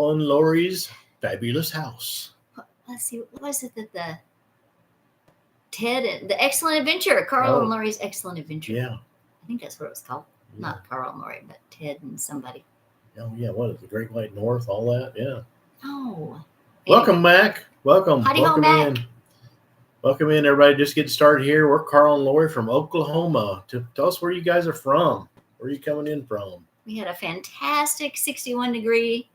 Carl and Lori's fabulous house. Let's see, what was it that the Excellent Adventure, Carl and Lori's Excellent Adventure. Yeah. I think that's what it was called. Yeah. Not Carl and Lori, but Ted and somebody. Oh, yeah. What is the Great White North? All that? Yeah. Oh. Welcome, Mac. Welcome. Welcome in. Welcome in, everybody. Just getting started here. We're Carl and Lori from Oklahoma. Tell us where you guys are from. Where are you coming in from? We had a fantastic 61-degree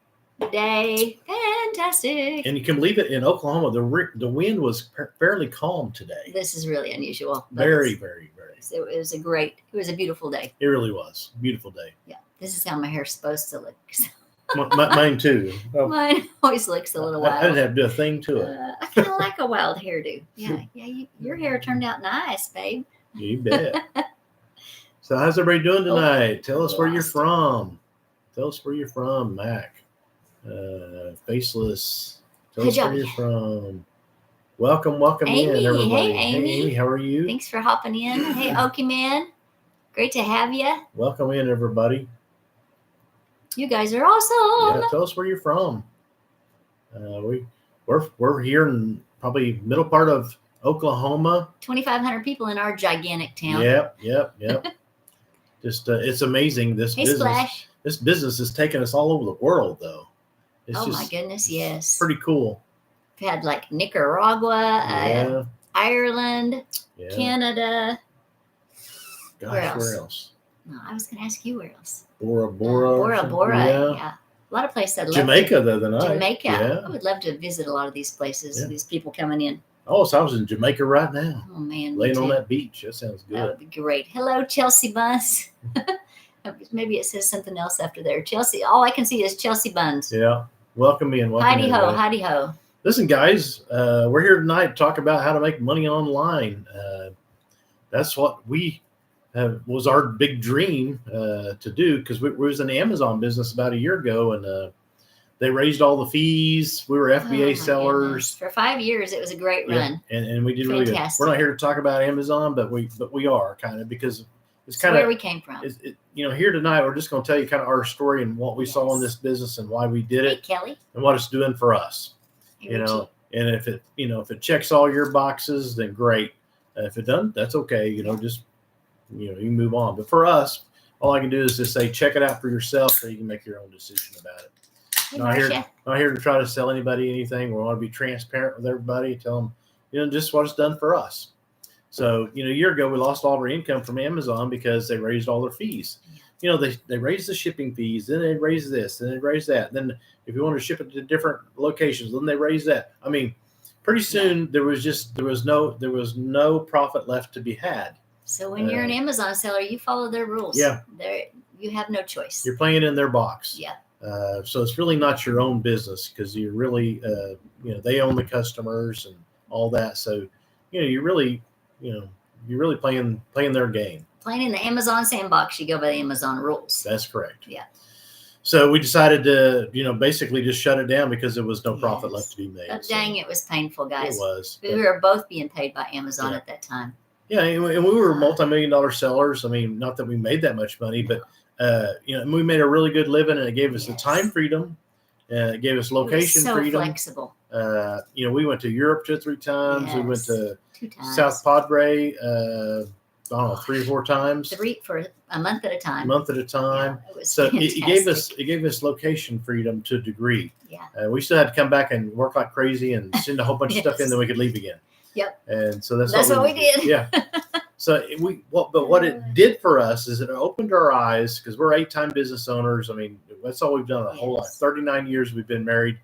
day. Fantastic. And you can believe it, in Oklahoma, the wind was fairly calm today. This is really unusual. Very, very, very. It was a beautiful day. It really was. Beautiful day. Yeah. This is how my hair's supposed to look. Mine too. Mine always looks a little wild. I didn't have to do a thing to it. I kind of like a wild hairdo. Yeah. Your hair turned out nice, babe. You bet. So how's everybody doing tonight? Tell us where you're from. Tell us where you're from, Mac. Faceless. Tell us where you're from. Welcome Amy. in, everybody. Hey, Amy. How are you? Thanks for hopping in. Hey, Okie Man. Great to have you. Welcome in, everybody. You guys are awesome. Yeah, tell us where you're from. We're here in probably middle part of Oklahoma. 2,500 people in our gigantic town. Yep. Just it's amazing. This business has taken us all over the world, though. It's my goodness, yes. Pretty cool. We've had like Nicaragua, Ireland, Canada. Gosh, where else? No, I was going to ask you where else. Bora. Yeah. A lot of places I'd love Jamaica the other night. Jamaica. Yeah. I would love to visit a lot of these places, these people coming in. Oh, so I was in Jamaica right now. Oh, man. Laying on that beach. That sounds good. That would be great. Hello, Chelsea Buns. Maybe it says something else after there. Chelsea. All I can see is Chelsea Buns. Yeah. Welcome in. Heidi ho. Listen, guys, we're here tonight to talk about how to make money online. That's what was our big dream to do, because we was in the Amazon business about a year ago, and they raised all the fees. We were FBA sellers. Goodness. For 5 years. It was a great run. And we did really good. We're not here to talk about Amazon, but we are kind of, because it's kind of where we came from. Here tonight, we're just going to tell you kind of our story and what we saw in this business and why we did it, Kelly, and what it's doing for us. And if it checks all your boxes, then great. If it doesn't, that's okay. You can move on. But for us, all I can do is just say, check it out for yourself so you can make your own decision about it. Not here to try to sell anybody anything. We want to be transparent with everybody. Tell them, just what it's done for us. So, a year ago, we lost all of our income from Amazon because they raised all their fees. They raised the shipping fees, then they raised this, then they raised that. Then if you want to ship it to different locations, then they raised that. I mean, pretty soon there was no profit left to be had. So when you're an Amazon seller, you follow their rules. Yeah. You have no choice. You're playing in their box. Yeah. So it's really not your own business, because you're really, they own the customers and all that. So, you're really playing their game. Playing in the Amazon sandbox, you go by the Amazon rules. That's correct. Yeah. So we decided to, basically just shut it down because there was no profit left to be made. But dang, it was painful, guys. It was. We were both being paid by Amazon at that time. Yeah, and we were multi-million-dollar sellers. I mean, not that we made that much money, but we made a really good living, and it gave us the time freedom. It gave us location freedom. Flexible. We went to Europe 2 or 3 times. Yes. We went to 2 times. South Padre. I don't know, 3 or 4 times. 3 for a month at a time. Yeah, it was so fantastic. it gave us location freedom to a degree. Yeah. We still had to come back and work like crazy and send a whole bunch of stuff in, then we could leave again. Yep. And so that's what we did. Yeah. So what it did for us is it opened our eyes, because we're 8-time business owners. I mean, that's all we've done our whole life. 39 years we've been married,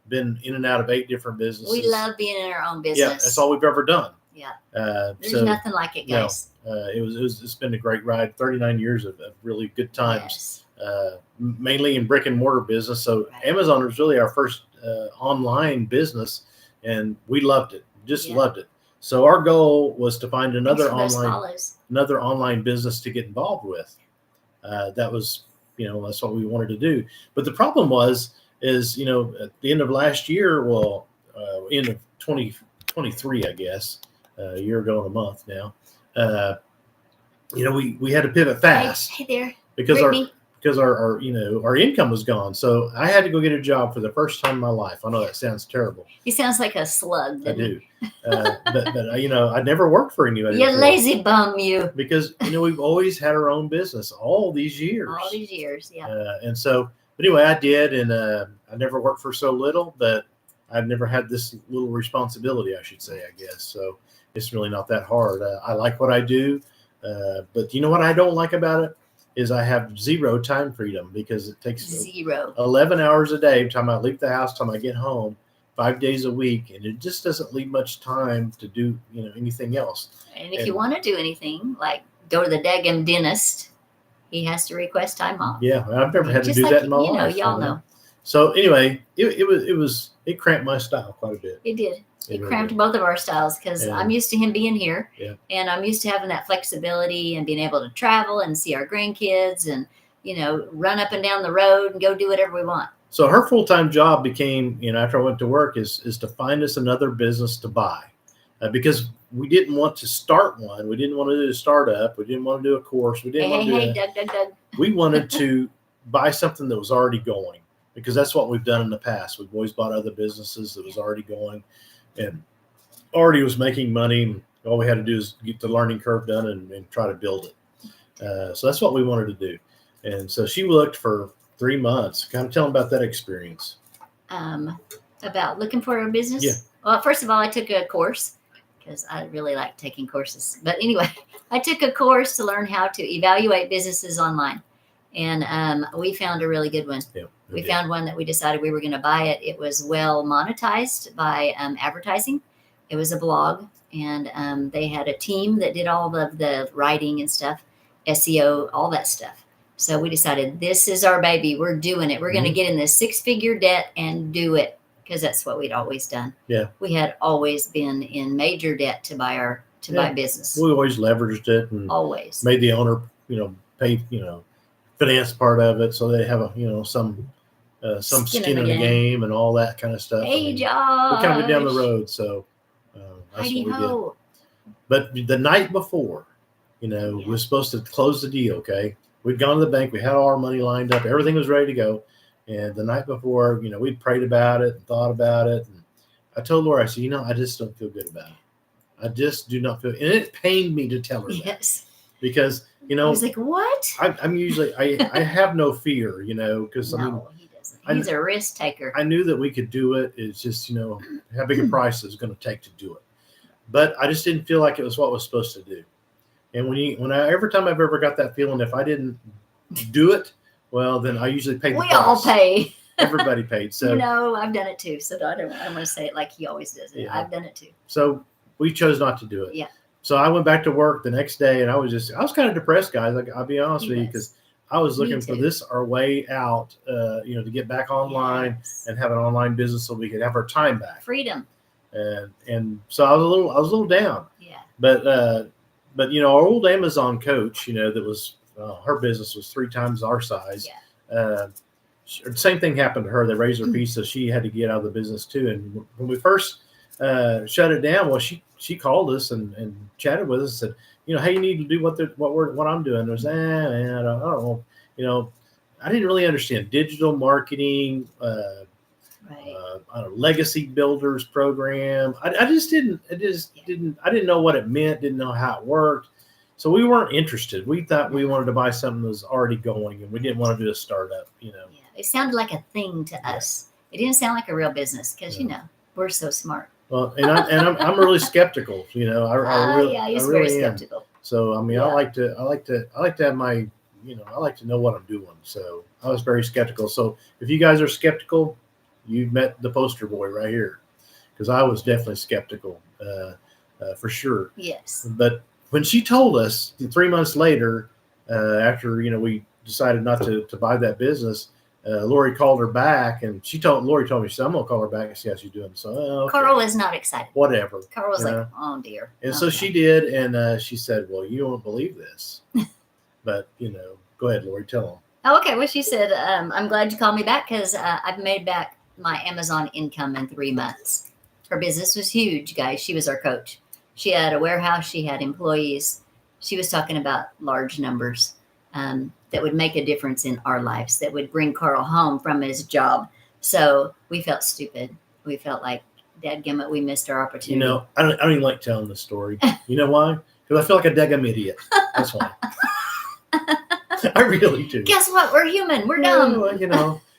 been in and out of 8 different businesses. We love being in our own business. Yeah, that's all we've ever done. Yeah. There's nothing like it, guys. No, it's been a great ride. 39 years of really good times. Yes. Mainly in brick and mortar business. So Amazon was really our first online business, and we loved it. Loved it. So our goal was to find another online business to get involved with. That was, that's what we wanted to do. But the problem is at the end of last year, end of 2023, I guess, a year ago and a month now, we had to pivot fast. Hey there, because because our our income was gone. So I had to go get a job for the first time in my life. I know that sounds terrible. He sounds like a slug. I do. But I never worked for anybody. You before. lazy bum, you. Because we've always had our own business all these years. All these years, yeah. And so, but anyway, I did, and I never worked for so little that I've never had this little responsibility, I should say, I guess. So it's really not that hard. I like what I do, but you know what I don't like about it is I have zero time freedom because it takes 11 hours a day. Time I leave the house, time I get home, 5 days a week, and it just doesn't leave much time to do anything else. And if you want to do anything like go to the daggum dentist, he has to request time off. Yeah, I've never had to do that in my life. Y'all know. So anyway, it cramped my style quite a bit. It did. It cramped both of our styles because I'm used to him being here, and I'm used to having that flexibility and being able to travel and see our grandkids and run up and down the road and go do whatever we want. So her full-time job became, after I went to work, is to find us another business to buy, because we didn't want to start one. We didn't want to do a startup. We didn't want to do a course. We didn't want to do Doug. We wanted to buy something that was already going, because that's what we've done in the past. We've always bought other businesses that was already going and already was making money. And all we had to do is get the learning curve done and try to build it. So that's what we wanted to do. And so she looked for 3 months. Kind of tell them about that experience. About looking for a business? Yeah. Well, first of all, I took a course because I really like taking courses. But anyway, I took a course to learn how to evaluate businesses online. And we found a really good one. Yeah, we found one that we decided we were going to buy it. It was well monetized by advertising. It was a blog, and they had a team that did all of the writing and stuff, SEO, all that stuff. So we decided this is our baby. We're doing it. We're going to get in this 6-figure debt and do it, because that's what we'd always done. Yeah, we had always been in major debt to buy buy business. We always leveraged it and always made the owner, pay, finance part of it, so they have some skin in the game and all that kind of stuff. Hey, Josh. We're kind of down the road, so that's what we did. But the night before, we were supposed to close the deal. Okay, we'd gone to the bank, we had all our money lined up, everything was ready to go. And the night before, we'd prayed about it and thought about it. And I told Laura, I said, I just don't feel good about it. I just do not feel, and it pained me to tell her that. Because I was like, what? I'm usually I have no fear, because he doesn't. He's a risk taker. I knew that we could do it. It's just how big a price it's going to take to do it, but I just didn't feel like it was what I was supposed to do. And every time I've ever got that feeling, if I didn't do it, well, then I usually pay the price. We all pay. Everybody paid. So I've done it too. So I don't want to say it like he always does it. Yeah. I've done it too. So we chose not to do it. Yeah. So I went back to work the next day, and I was kind of depressed, guys. I'll be honest with you, because I was looking for our way out, to get back online and have an online business so we could have our time back. Freedom. And so I was a little down. Yeah. But our old Amazon coach, that was her business was 3 times our size. Yeah. Same thing happened to her. They raised her fee, so she had to get out of the business too. And when we first shut it down, well, she called us and chatted with us and said, hey, you need to do what I'm doing. There's man, I don't know. I didn't really understand digital marketing, legacy builders program. I didn't know what it meant, didn't know how it worked. So we weren't interested. We thought we wanted to buy something that was already going, and we didn't want to do a startup, Yeah, it sounded like a thing to us. It didn't sound like a real business because, we're so smart. Well, and I'm really skeptical. I he's really very skeptical. So I mean, I like to have my, I like to know what I'm doing. So I was very skeptical. So if you guys are skeptical, you've met the poster boy right here, because I was definitely skeptical, for sure. Yes. But when she told us 3 months later, after we decided not to buy that business, Lori called her back, and Lori told me, she said, I'm going to call her back and see how she's doing. So okay. Carl was not excited. Whatever. Carl was like, oh, dear. And so she did, and she said, well, you won't believe this. But, go ahead, Lori, tell them. Oh, okay. Well, she said, I'm glad you called me back because I've made back my Amazon income in 3 months. Her business was huge, guys. She was our coach. She had a warehouse. She had employees. She was talking about large numbers. that would make a difference in our lives, that would bring Carl home from his job. So we felt stupid. We felt like, dadgummit, we missed our opportunity. I don't even like telling this story. You know why? Because I feel like a daggum idiot. That's why. I really do. Guess what? We're human. We're dumb.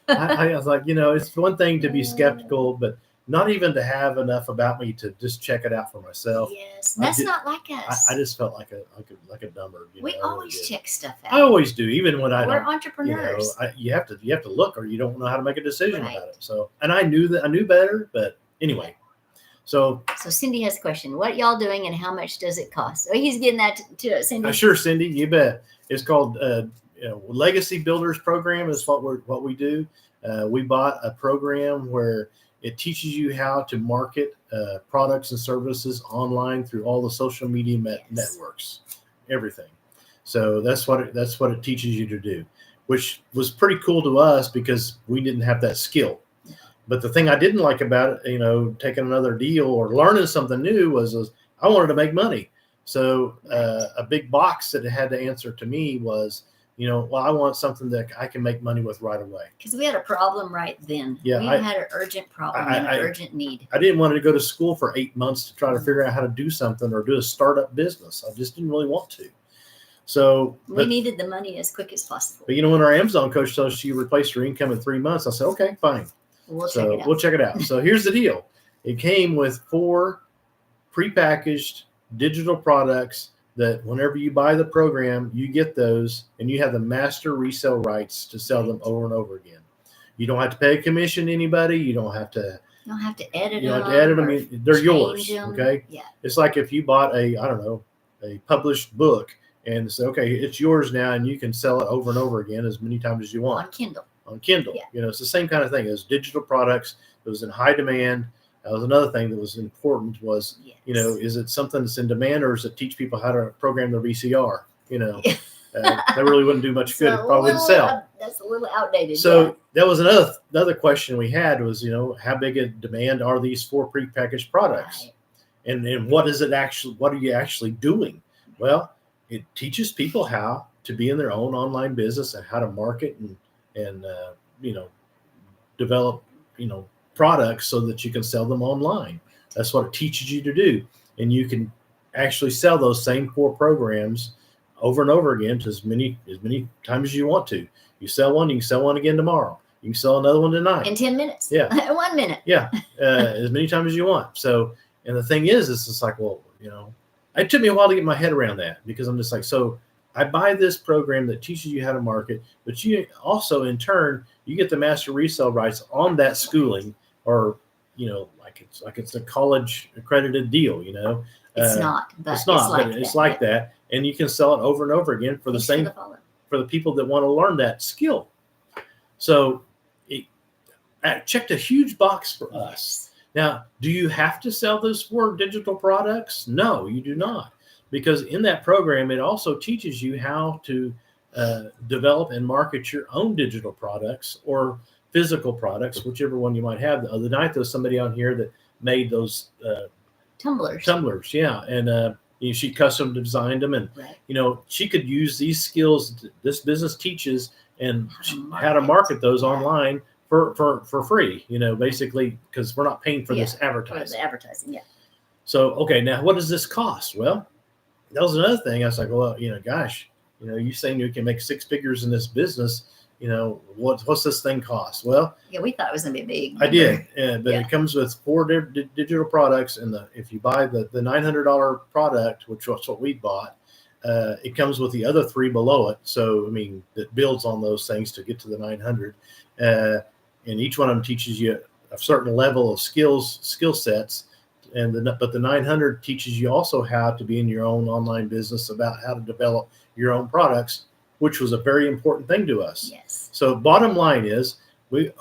I was like, it's one thing to be skeptical, but not even to have enough about me to just check it out for myself. Yes, that's not like us. I just felt like a dumber. We always check stuff out. I always do, even when we're entrepreneurs. You have to look, or you don't know how to make a decision about it. So, and I knew better, but anyway. So Cindy has a question. What y'all doing, and how much does it cost? Oh, he's getting that to Cindy. Sure, Cindy, you bet. It's called Legacy Builders Program is what we do. We bought a program where it teaches you how to market products and services online through all the social media networks, everything. So that's what it teaches you to do, which was pretty cool to us because we didn't have that skill. But the thing I didn't like about it, taking another deal or learning something new was I wanted to make money. So a big box that it had to answer to me was, I want something that I can make money with right away. Because we had a problem right then. Yeah, we had an urgent problem and an urgent need. I didn't want to go to school for 8 months to try to figure out how to do something or do a startup business. I just didn't really want to. So we needed the money as quick as possible. But when our Amazon coach tells you replace your income in 3 months, I said, okay, fine. We'll check it out. So here's the deal. It came with 4 prepackaged digital products that whenever you buy the program, you get those and you have the master resale rights to sell them over and over again. You don't have to pay a commission to anybody. You don't have to edit them. You don't have to edit them. They're yours. Them. Okay. Yeah. It's like if you bought a published book and say, okay, it's yours now, and you can sell it over and over again as many times as you want. On Kindle. Yeah. It's the same kind of thing. It was digital products. It was in high demand. That was another thing that was important was, is it something that's in demand, or does it teach people how to program their VCR? That really wouldn't do much good. It probably wouldn't sell. That's a little outdated. So that was another question we had was, how big a demand are these 4 prepackaged products? Right. And what are you actually doing? Well, it teaches people how to be in their own online business and how to market and develop, products so that you can sell them online. That's what it teaches you to do. And you can actually sell those same 4 programs over and over again to as many times as you want to. You sell one, you can sell one again tomorrow. You can sell another one tonight. In 10 minutes. Yeah. 1 minute. Yeah. As many times as you want. So, and the thing is, it's just like, well, it took me a while to get my head around that because I'm just like, so I buy this program that teaches you how to market, but you also, in turn, you get the master resale rights on that schooling, or it's a college accredited deal. It's not. But it's like that, and you can sell it over and over again for the people that want to learn that skill. So it checked a huge box for us. Now, do you have to sell those 4 digital products? No, you do not. Because in that program, it also teaches you how to develop and market your own digital products or physical products, whichever one you might have. The other night, there was somebody on here that made those tumblers, yeah. And she custom designed them. And, she could use these skills this business teaches and how to market those online for free, basically, because we're not paying for this advertising. For the advertising, yeah. So, okay, now what does this cost? Well, that was another thing. I was like, well, gosh, you saying you can make 6 figures in this business, what's this thing cost? Well, yeah, we thought it was going to be big. I did, but it comes with 4 digital products, and if you buy the $900 product, which was what we bought, it comes with the other 3 below it. So, it builds on those things to get to the 900, and each one of them teaches you a certain level of skill sets. But the 900 teaches you also how to be in your own online business, about how to develop your own products, which was a very important thing to us. Yes. So bottom line is,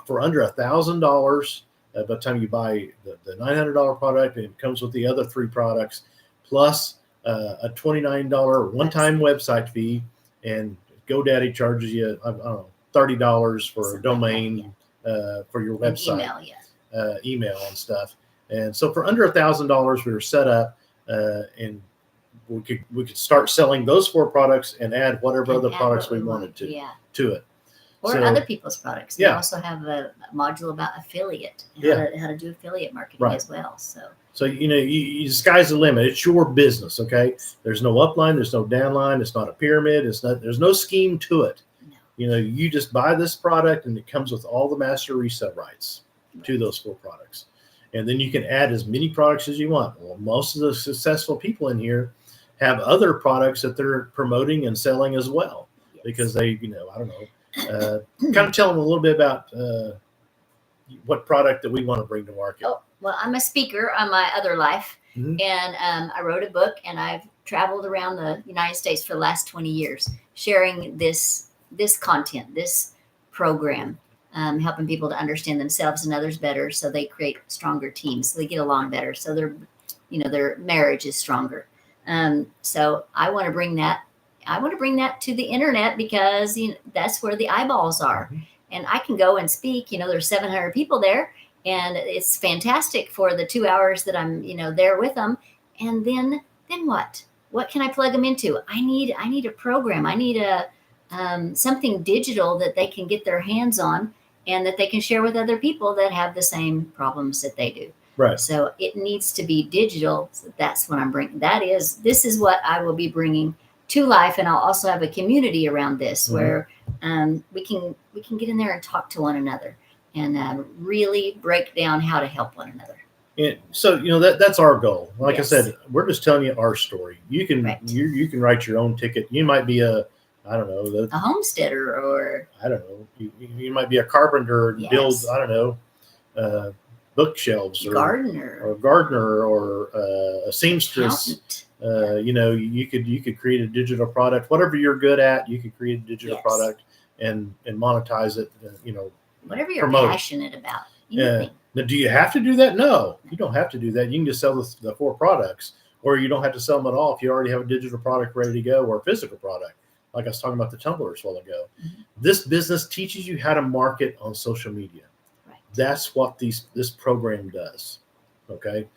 for under $1,000, by the time you buy the $900 product, and it comes with the other 3 products, plus a $29 one-time website fee, and GoDaddy charges you, I don't know, $30 for a domain for your website, email and stuff. And so for under $1,000, we were set up, and we could start selling those 4 products and add whatever And other add products what we wanted want. to Yeah. to it. Or So- other people's products. We Yeah. also have a module about affiliate, how to do affiliate marketing Right. as well. So, you sky's the limit. It's your business, okay? There's no upline, there's no downline, it's not a pyramid, there's no scheme to it. No. You just buy this product and it comes with all the master resale rights to those 4 products. And then you can add as many products as you want. Well, most of the successful people in here have other products that they're promoting and selling as well, because they, I don't know, kind of tell them a little bit about what product that we want to bring to market. Oh, well, I'm a speaker on my other life, Mhm. and I wrote a book, and I've traveled around the United States for the last 20 years sharing this content, this program, helping people to understand themselves and others better, so they create stronger teams, so they get along better, so their marriage is stronger. So I want to bring that. I want to bring that to the internet, because that's where the eyeballs are. Mhm. And I can go and speak. There's 700 people there, and it's fantastic for the 2 hours that I'm, there with them. And then what? What can I plug them into? I need a program. I need something digital that they can get their hands on, and that they can share with other people that have the same problems that they do. Right. So it needs to be digital. So that's what I'm bringing. This is what I will be bringing to life. And I'll also have a community around this, where we can get in there and talk to one another, and really break down how to help one another. And so, that's our goal. Like Yes. I said, we're just telling you our story. You can Right. you can write your own ticket. You might be a homesteader, or I don't know. You might be a carpenter and build, Yes. I don't know, bookshelves, or gardener, or a gardener, or a seamstress. accountant. You could create a digital product. Whatever you're good at, you could create a digital Yes. product and monetize it. Whatever you're promote it. passionate about. Anything. Now, do you have to do that? No, you don't have to do that. You can just sell the 4 products, or you don't have to sell them at all if you already have a digital product ready to go, or a physical product. Like I was talking about the tumblers a while ago. Mhm. This business teaches you how to market on social media. Right. That's what this program does. Okay.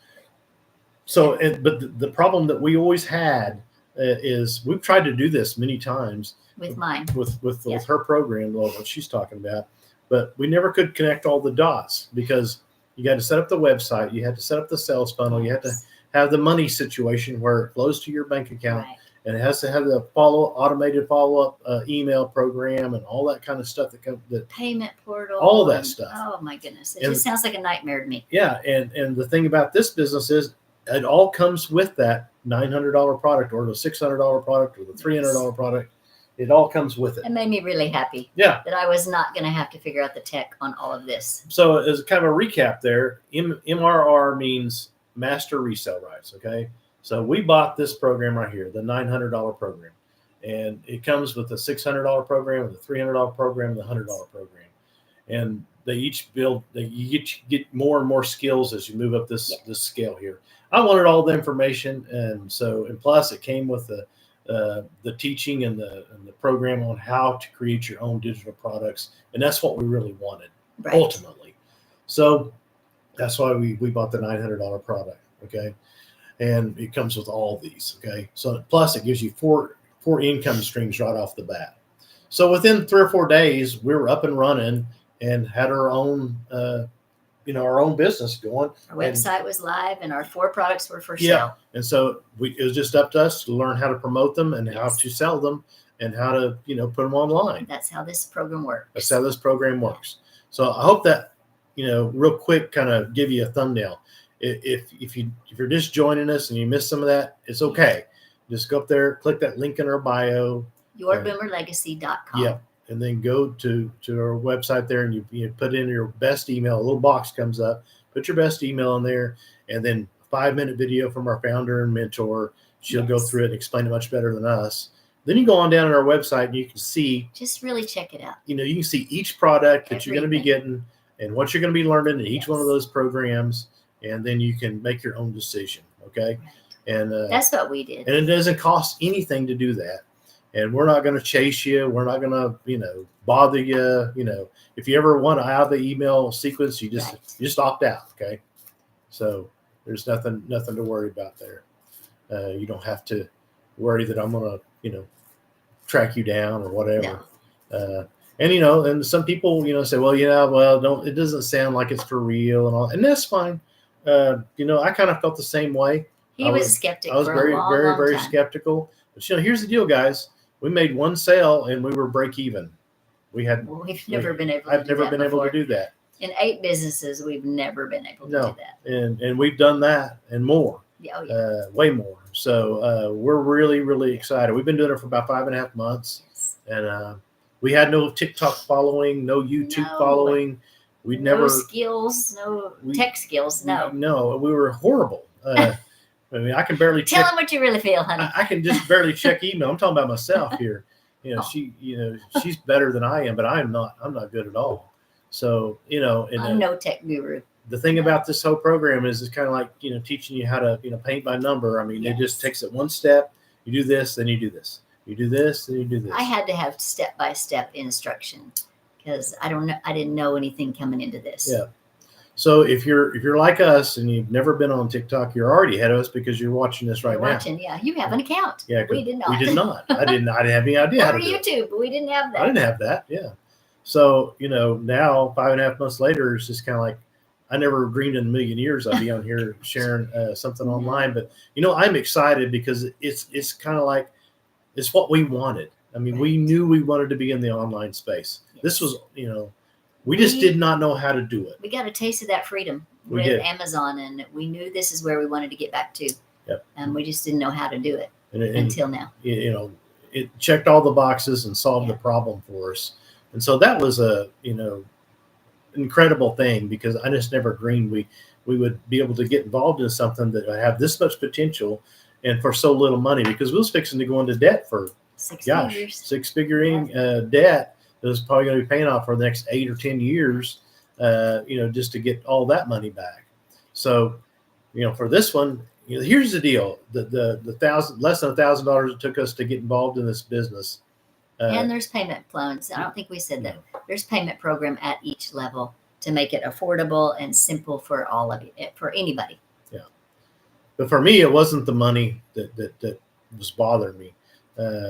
So, but the problem that we always had is we've tried to do this many times With mine. with Yeah. her program, what she's talking about, but we never could connect all the dots, because you got to set up the website, you had to set up the sales funnel, you had to have the money situation where it flows to your bank account, Right. and it has to have the automated follow-up email program and all that kind of stuff that Payment portal. all that stuff. Oh my goodness. It And- just sounds like a nightmare to me. Yeah, and the thing about this business is it all comes with that $900 product, or the $600 product, or the $300 product. It all comes with it. It made me really happy Yeah. that I was not going to have to figure out the tech on all of this. So as kind of a recap there, MRR means master resale rights. Okay. So we bought this program right here, the $900 program, and it comes with the $600 program, the $300 program, the $100 program, and they each build. You get more and more skills as you move up this scale here. I wanted all the information, and plus it came with the teaching and the program on how to create your own digital products, and that's what we really wanted ultimately. So that's why we bought the $900 product. Okay. And it comes with all these. Okay. So plus it gives you four income streams right off the bat. So within 3 or 4 days, we were up and running and had our own, our own business going. Our website was live, and our 4 products were for Yeah. sale. And so it was just up to us to learn how to promote them and how Yes. to sell them and how to, put them online. That's how this program works. That's how this program works. So I hope that, real quick, kind of give you a thumbnail. If you're just joining us and you missed some of that, it's okay. Just go up there, click that link in our bio. Yourboomerlegacy.com. Yeah. And then go to our website there, and you put in your best email. A little box comes up. Put your best email in there, and then a 5-minute video from our founder and mentor. She'll go through it and explain it much better than us. Then you go on down on our website, and you can see. Just really check it out. You can see each product that you're going to be getting and what you're going to be learning in each one of those programs, and then you can make your own decision. Okay. Right. And that's what we did. And it doesn't cost anything to do that. And we're not going to chase you. We're not going to, bother you. If you ever want out of the email sequence, you just opt out. Okay. So there's nothing to worry about there. You don't have to worry that I'm going to, track you down or whatever. No. And, and some people, say, well, it doesn't sound like it's for real and all. And that's fine. I kind of felt the same way. He was a skeptic. I was very, very time. skeptical. But, here's the deal, guys. We made one sale and we were break even. We've never been able to do that. In 8 businesses, we've never been able to do that. And we've done that and more. Yeah, way more. So we're really, really excited. We've been doing it for about 5.5 months. Yes. And we had no TikTok following, no YouTube following. No skills, no tech skills. No, we were horrible. I I can barely tell them what you really feel, honey. I can just barely check email. I'm talking about myself here. She's better than I am, but I'm not good at all. So, I'm no tech guru. The thing about this whole program is it's kind of like, teaching you how to, paint by number. I mean, It just takes it one step. You do this, then you do this. You do this, then you do this. I had to have step-by-step instruction because I didn't know anything coming into this. Yeah. So if you're like us and you've never been on TikTok, you're already ahead of us because you're watching this right now. Yeah. You have an account. Yeah. We did not. We did not. I didn't have any idea how to do YouTube, but we didn't have that. I didn't have that. Yeah. So, now 5.5 months later, it's just kind of like, I never dreamed in a million years I'd be on here sharing something online. But, I'm excited because it's kind of like, it's what we wanted. I mean, we knew we wanted to be in the online space. Yes. This was, we just did not know how to do it. We got a taste of that freedom with Amazon, and we knew this is where we wanted to get back to. Yep. And we just didn't know how to do it until now. It checked all the boxes and solved the problem for us. And so that was a, incredible thing because I just never dreamed we would be able to get involved in something that would have this much potential and for so little money, because we was fixing to go into debt for 6-figure debt that was probably going to be paying off for the next 8 or 10 years, just to get all that money back. So, for this one, here's the deal: the less than $1,000 it took us to get involved in this business. And there's payment plans. I don't think we said that. There's payment program at each level to make it affordable and simple for all of you, for anybody. Yeah. But for me, it wasn't the money that was bothering me,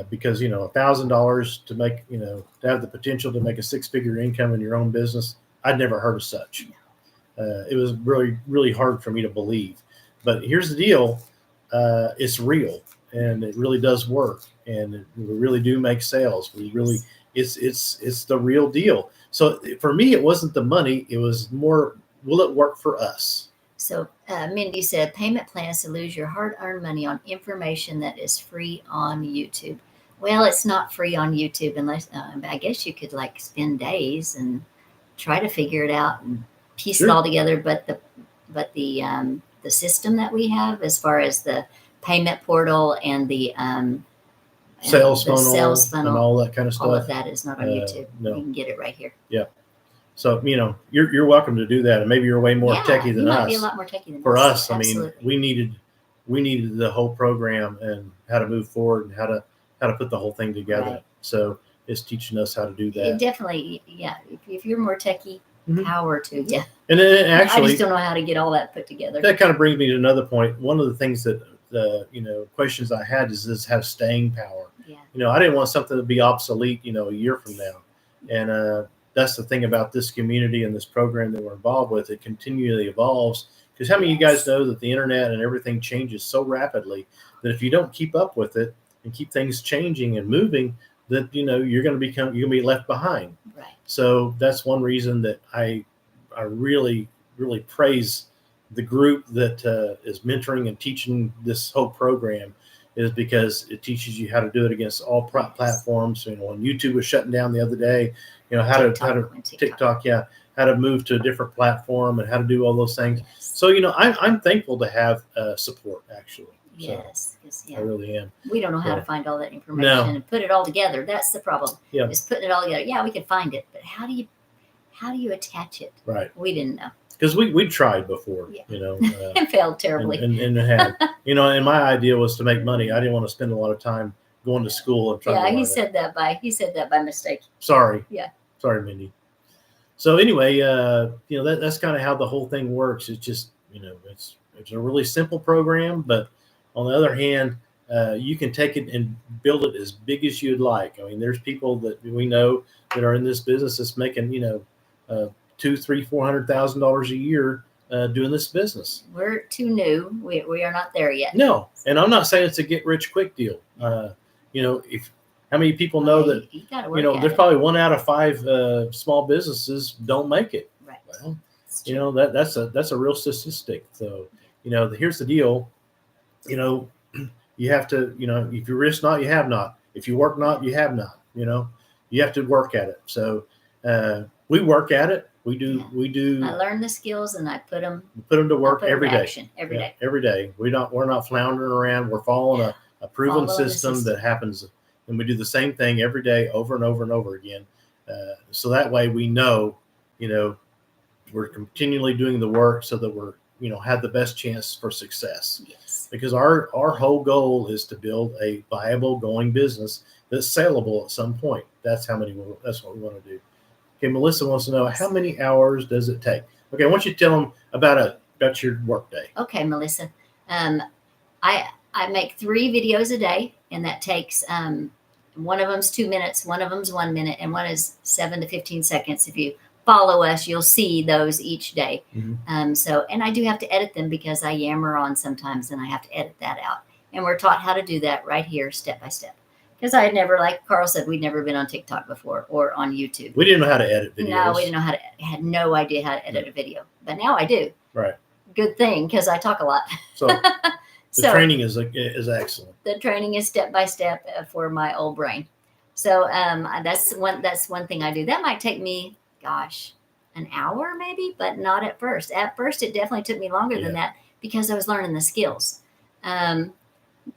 because, $1,000 to make, to have the potential to make a 6-figure income in your own business, I'd never heard of such. It was really, really hard for me to believe. But here's the deal. It's real and it really does work. And we really do make sales. We really, it's the real deal. So for me, it wasn't the money. It was more, will it work for us? So Mindy said, payment plans to lose your hard-earned money on information that is free on YouTube. Well, it's not free on YouTube unless, I guess you could spend days and try to figure it out and piece it all together. But the system that we have, as far as the payment portal and the sales funnel and all that kind of stuff. All of that is not on YouTube. No. You can get it right here. Yeah. So, you're welcome to do that. And maybe you're way more techie than us. You might be a lot more techie than us. For us, absolutely. I mean, we needed the whole program and how to move forward and how to put the whole thing together. Right. So it's teaching us how to do that. It definitely, if you're more techie, power to you. And then actually, I just don't know how to get all that put together. That kind of brings me to another point. One of the things that questions I had is this have staying power. Yeah. I didn't want something to be obsolete, a year from now. And that's the thing about this community and this program that we're involved with. It continually evolves. Because how many of you guys know that the internet and everything changes so rapidly that if you don't keep up with it and keep things changing and moving, that you're going to be left behind. Right. So that's one reason that I really, really praise the group that is mentoring and teaching this whole program, is because it teaches you how to do it against all platforms. When YouTube was shutting down the other day, how to TikTok, how to move to a different platform and how to do all those things. Yes. So, I'm thankful to have support, actually. Yes. So, I really am. We don't know how to find all that information and put it all together. That's the problem. Yeah. Is putting it all together. Yeah, we can find it, but how do you attach it? Right. We didn't know. Because we tried before, and failed terribly. And had, and my idea was to make money. I didn't want to spend a lot of time going to school and trying to learn he said that by mistake. Sorry. Yeah. Sorry, Mindy. So anyway, that's kind of how the whole thing works. It's just, it's a really simple program, but on the other hand, you can take it and build it as big as you'd like. I mean, there's people that we know that are in this business that's making, $200,000, $300,000, $400,000 a year doing this business. We're too new. We are not there yet. No, and I'm not saying it's a get rich quick deal. If how many people know that there's probably 1 out of 5 small businesses don't make it. Right. Well, that's a real statistic. So here's the deal. You have to, if you risk not, you have not. If you work not, you have not. You have to work at it. So we work at it. We do. I learn the skills and I put them to work every day. Every day. Every day. We're not floundering around. We're following a proven system that happens, and we do the same thing every day, over and over and over again. So that way we know, we're continually doing the work so that we're, have the best chance for success. Yes. Because our whole goal is to build a viable, going business that's saleable at some point. That's what we want to do. Okay, Melissa wants to know, how many hours does it take? Okay, I want you to tell them about your work day. Okay, Melissa. I make 3 videos a day, and that takes one of them's 2 minutes, one of them's 1 minute, and one is 7 to 15 seconds. If you follow us, you'll see those each day. Mm-hmm. And I do have to edit them because I yammer on sometimes, and I have to edit that out. And we're taught how to do that right here, step by step. Because I had never, like Carl said, we'd never been on TikTok before or on YouTube. We didn't know how to edit videos. No, we didn't know how to. Had no idea how to edit a video, but now I do. Right. Good thing, because I talk a lot. So the training is excellent. The training is step by step for my old brain. So that's one thing I do. That might take me, an hour maybe, but not at first. At first, it definitely took me longer than that because I was learning the skills.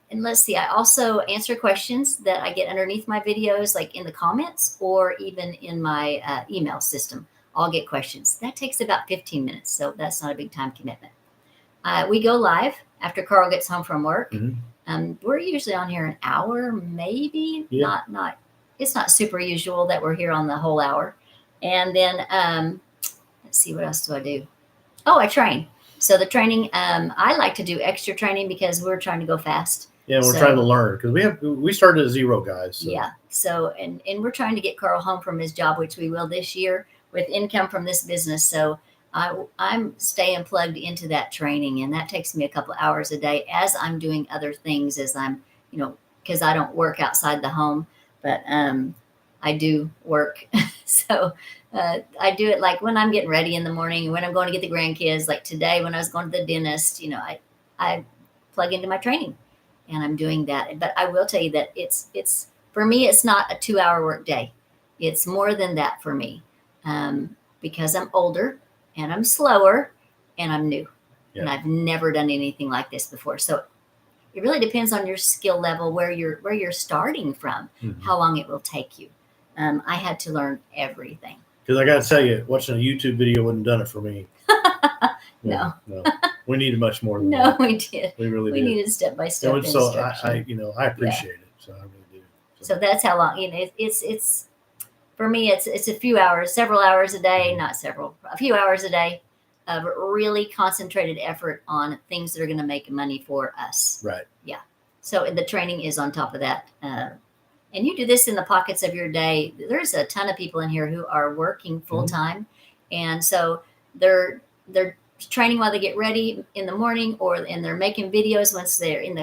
And let's see, I also answer questions that I get underneath my videos, like in the comments or even in my email system. I'll get questions. That takes about 15 minutes, so that's not a big time commitment. We go live after Carl gets home from work. Mm-hmm. We're usually on here an hour, maybe. Yeah. Not. It's not super usual that we're here on the whole hour. And then let's see, what else do I do? Oh, I train. So the training, I like to do extra training because we're trying to go fast. Yeah, we're trying to learn because we started at 0, guys. So. Yeah. So and we're trying to get Carl home from his job, which we will this year, with income from this business. So I'm staying plugged into that training, and that takes me a couple of hours a day as I'm doing other things, as I'm, because I don't work outside the home, but I do work. So I do it like when I'm getting ready in the morning, when I'm going to get the grandkids, like today when I was going to the dentist, I plug into my training and I'm doing that. But I will tell you that it's for me, it's not a 2-hour work day. It's more than that for me because I'm older and I'm slower and I'm new. Yeah. And I've never done anything like this before. So it really depends on your skill level, where you're starting from, mm-hmm. how long it will take you. I had to learn everything. Because I got to tell you, watching a YouTube video wouldn't have done it for me. No. We needed much more than that. No, we did. We really did. We needed step by step. So I appreciate it. So I really do. So that's how long. It's for me. It's a few hours, several hours a day, not several, a few hours a day of really concentrated effort on things that are going to make money for us. Right. Yeah. So the training is on top of that. And you do this in the pockets of your day. There's a ton of people in here who are working full time. Mm-hmm. And so they're training while they get ready in the morning, and they're making videos once they're in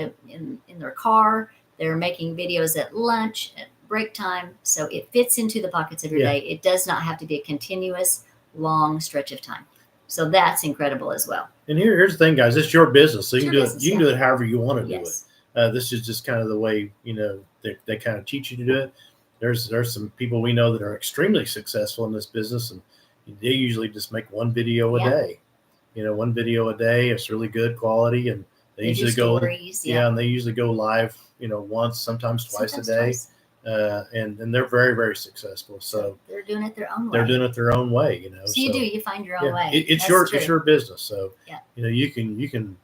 their car. They're making videos at lunch, at break time. So it fits into the pockets of your day. It does not have to be a continuous long stretch of time. So that's incredible as well. And here's the thing, guys, it's your business. So you can do it. You can do it however you want to do it. This is just kind of the way, they kind of teach you to do it. There's some people we know that are extremely successful in this business, and they usually just make one video a day. One video a day. It's really good quality, and they usually go. And they usually go live. Once, sometimes twice a day, and they're very, very successful. So they're doing it their own way. They're doing it their own way. So you find your own way. It's your business. So you can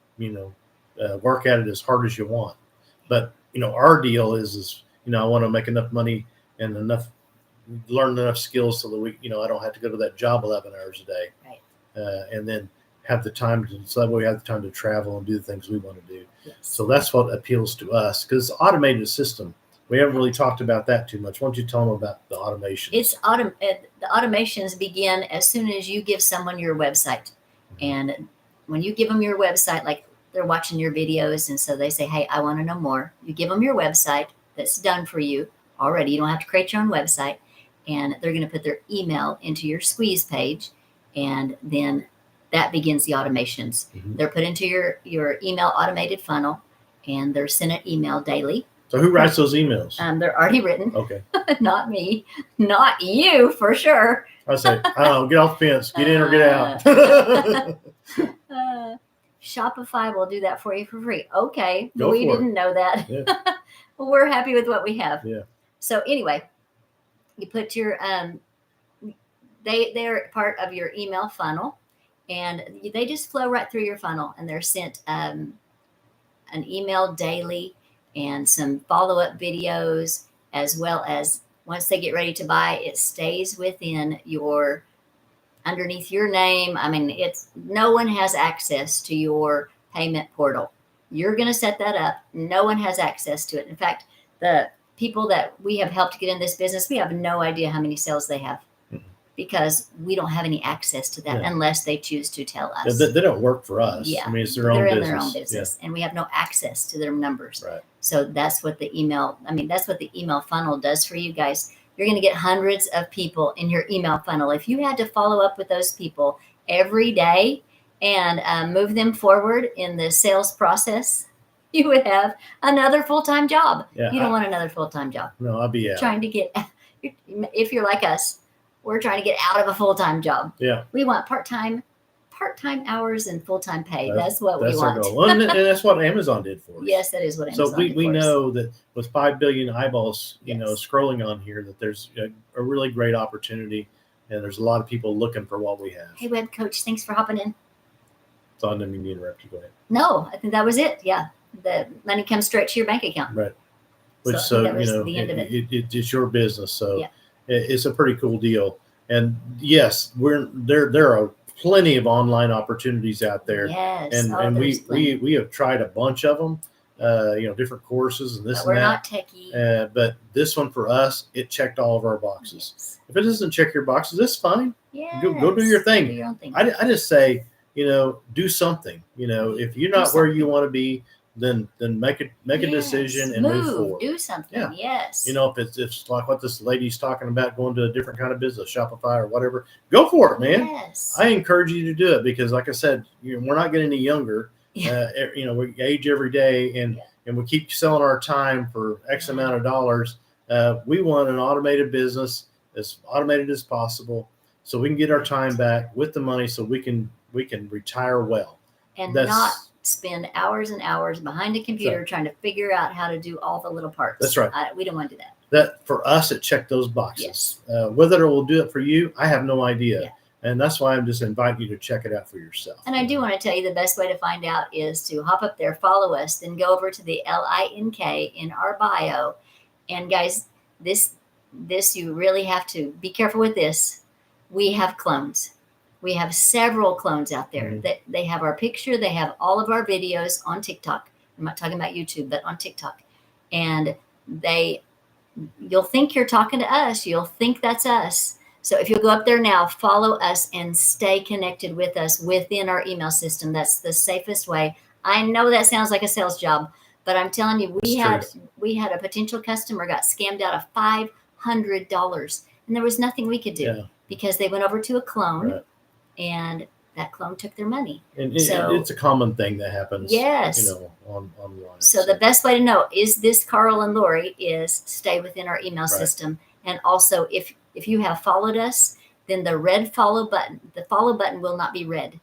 work at it as hard as you want. But our deal is I want to make enough money and learn enough skills so that we I don't have to go to that job 11 hours a day. Right. And then have the time to, so that way we have the time to travel and do the things we want to do. Yes. So that's what appeals to us, because automated system, we haven't really talked about that too much. Why don't you tell them about the automations? The automations begin as soon as you give someone your website. And when you give them your website, like they're watching your videos, and so they say, hey, I want to know more. You give them your website that's done for you already. You don't have to create your own website. And they're going to put their email into your squeeze page. And then that begins the automations. They're put into your email automated funnel, and they're sent an email daily. So who writes those emails? They're already written. Okay. Not me. Not you, for sure. I say, oh, get off the fence. Get in or get out. Shopify will do that for you for free. Okay. Go we for it. didn't know that. Yeah. Well, we're happy with what we have. Yeah. So anyway, you put your they're part of your email funnel, and they just flow right through your funnel, and they're sent an email daily and some follow-up videos, as well as once they get ready to buy, it stays within your underneath your name. I mean, it's no one has access to your payment portal. You're going to set that up. No one has access to it. In fact, the people that we have helped get in this business, we have no idea how many sales they have, because we don't have any access to that unless they choose to tell us. They don't work for us. Yeah. I mean, it's their own They're business. in their own business, and we have no access to their numbers. Right. So that's what the email, that's what the email funnel does for you guys. You're going to get hundreds of people in your email funnel. If you had to follow up with those people every day and move them forward in the sales process, you would have another full-time job. Yeah, you don't want another full-time job. No, I'll be out. Trying to get, if you're like us, we're trying to get out of a full-time job. Yeah. We want part-time hours and full-time pay. That's what we want. Our goal. Well, and that's what Amazon did for us. Yes, that is what Amazon So did we for us. know that with 5 billion eyeballs, scrolling on here, that there's a really great opportunity, and there's a lot of people looking for what we have. Hey, web coach, thanks for hopping in. So I didn't mean to interrupt you. Go ahead. No, I think that was it. Yeah. The money comes straight to your bank account. Right. Which, So that was the end of it's your business. So Yeah. it's a pretty cool deal. And yes, there are plenty of online opportunities out there. Yes. And there's plenty. we have tried a bunch of them, different courses and this But we're and not that. techie. But this one for us, it checked all of our boxes. Yes. If it doesn't check your boxes, it's fine. Yes. Go do your thing. Do your own thing. I just say, do something. If you're not where you want to be, then make a decision and move forward. Do something. Yeah. Yes. If it's like what this lady's talking about, going to a different kind of business, Shopify or whatever, go for it, man. Yes. I encourage you to do it, because like I said, we're not getting any younger. Yeah. We age every day, and we keep selling our time for X amount of dollars. We want an automated business, as automated as possible, so we can get our time back with the money, so we can retire well. And not spend hours and hours behind a computer trying to figure out how to do all the little parts. That's right. We don't want to do that. That for us, it checked those boxes. Yes. Whether it will do it for you, I have no idea. Yeah. And that's why I'm just inviting you to check it out for yourself. And I do want to tell you the best way to find out is to hop up there, follow us, then go over to the LINK in our bio. And guys, this you really have to be careful with this. We have clones. We have several clones out there that they have our picture. They have all of our videos on TikTok. I'm not talking about YouTube, but on TikTok. And you'll think you're talking to us. You'll think that's us. So if you'll go up there now, follow us and stay connected with us within our email system. That's the safest way. I know that sounds like a sales job, but I'm telling you, we had a potential customer got scammed out of $500, and there was nothing we could do because they went over to a clone. Right. And that clone took their money. And it's a common thing that happens. Yes. Online. So the best way to know, is this Carl and Lori, is stay within our email system. And also, if you have followed us, then the follow button will not be red.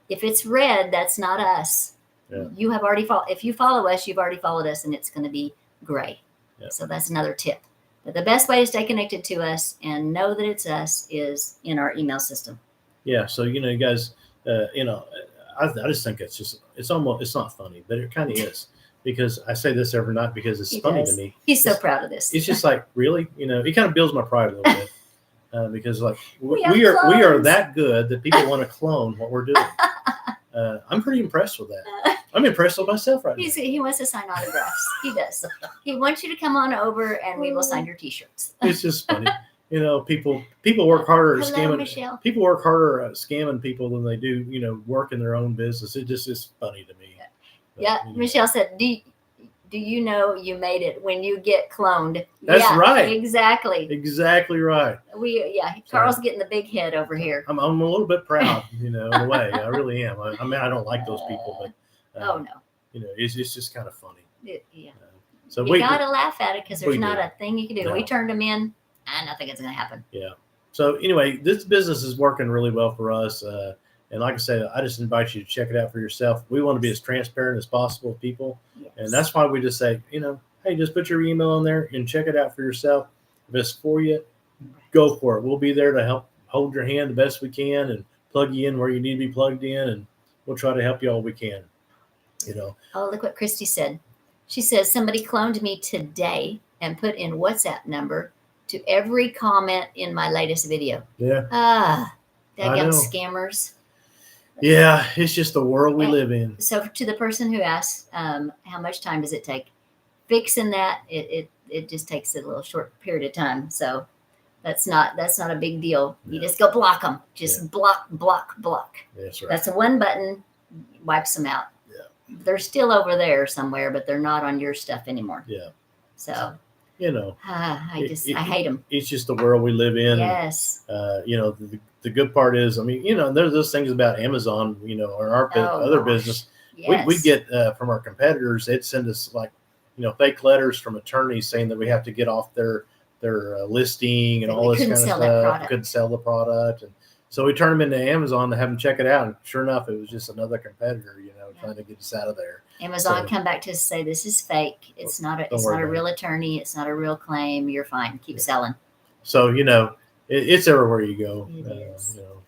If it's red, that's not us. Yeah. You have already if you follow us, you've already followed us, and it's going to be gray. Yeah. So that's another tip. But the best way to stay connected to us and know that it's us is in our email system. Yeah. So, you guys, I just think it's not funny, but it kind of is, because I say this every night because it's funny to me. He's so proud of this. It's just like, really, it kind of builds my pride a little bit, because like we are that good that people want to clone what we're doing. I'm pretty impressed with that. I'm impressed with myself right now. He wants to sign autographs. He does. He wants you to come on over and we will sign your T-shirts. It's just funny. People work harder at Hello, scamming. Michelle. People work harder at scamming people than they do, work in their own business. It just is funny to me. But, Michelle said, do you know you made it when you get cloned? That's right. Exactly. Exactly right. Carl's getting the big head over here. I'm a little bit proud, in a way. I really am. I mean, I don't like those people, but oh no. It's just kind of funny. So we gotta laugh at it because there's not a thing you can do. No. We turned them in, and nothing is gonna happen. Yeah. So anyway, this business is working really well for us. And like I said, I just invite you to check it out for yourself. We want to be as transparent as possible with people. Yes. And that's why we just say, hey, just put your email on there and check it out for yourself. If it's for you, go for it. We'll be there to help hold your hand the best we can and plug you in where you need to be plugged in. And we'll try to help you all we can, Oh, look what Christy said. She says, somebody cloned me today and put in WhatsApp number to every comment in my latest video. Yeah. Daggum scammers. Yeah, it's just the world we live in. So to the person who asked, how much time does it take? Fixing that, it just takes a little short period of time. So that's not a big deal. No. You just go block them. Just block. That's right. That's a one button, wipes them out. Yeah. They're still over there somewhere, but they're not on your stuff anymore. Yeah. So I hate them. It's just the world we live in. Yes. The good part is, there's those things about Amazon, or our other business. Yes. We get from our competitors, they'd send us fake letters from attorneys saying that we have to get off their listing and all this kind of stuff. Couldn't sell the product. And so we turn them into Amazon to have them check it out. And sure enough, it was just another competitor, trying to get us out of there. Amazon come back to us and say, this is fake. It's not a real attorney. It's not a real claim. You're fine. Keep selling. So, it's everywhere you go.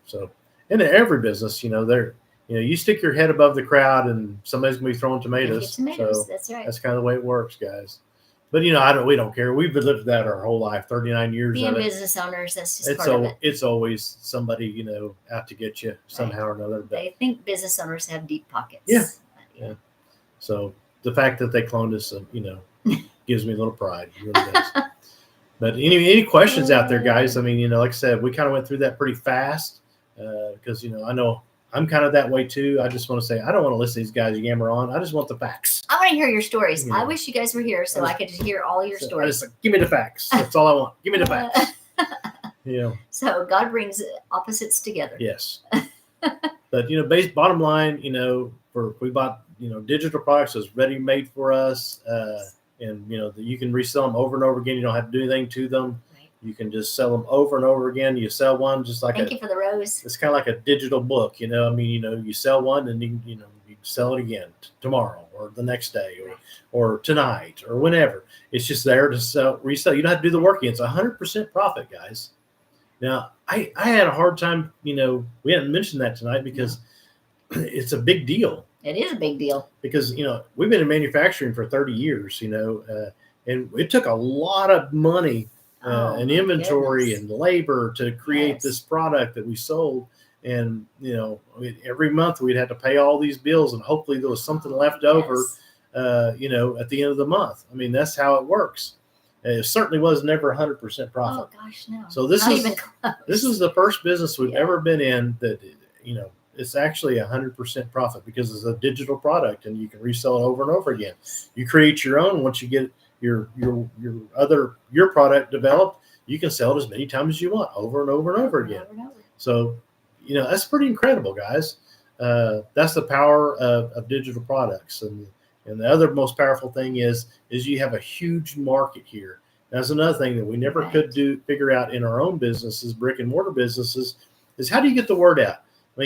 So in every business, you stick your head above the crowd and somebody's going to be throwing tomatoes. So that's right. That's kind of the way it works, guys. But, we don't care. We've lived that our whole life, 39 years Being of it. business owners, that's just part of it. It's always somebody, out to get you somehow or another. But they think business owners have deep pockets. Yeah. So the fact that they cloned us, gives me a little pride. It really does. But any questions out there, guys? Like I said, we kind of went through that pretty fast because, I know I'm kind of that way too. I just want to say, I don't want to listen to these guys yammer on. I just want the facts. I want to hear your stories. I wish you guys were here so I could just hear all your stories. Give me the facts. That's all I want. Give me the facts. So God brings opposites together. Yes. But, bottom line, we bought, digital products that's ready made for us. And, you can resell them over and over again. You don't have to do anything to them. Right. You can just sell them over and over again. You sell one just like Thank you for the rose. It's kind of like a digital book, you sell one and you sell it again tomorrow or the next day or tonight or whenever. It's just there to resell. You don't have to do the work again. It's 100% profit, guys. Now, I had a hard time, we hadn't mentioned that tonight because it's a big deal. It is a big deal because, we've been in manufacturing for 30 years, and it took a lot of money and inventory and labor to create this product that we sold. And, every month we'd have to pay all these bills and hopefully there was something left over, at the end of the month. That's how it works. It certainly was never 100% profit. Oh gosh, no. So this is the first business we've ever been in that, it's actually 100% profit because it's a digital product and you can resell it over and over again. You create your own. Once you get your product developed, you can sell it as many times as you want over and over and over again. So, that's pretty incredible, guys. That's the power of digital products. And the other most powerful thing is you have a huge market here. That's another thing that we never could figure out in our own businesses, brick and mortar businesses, is how do you get the word out?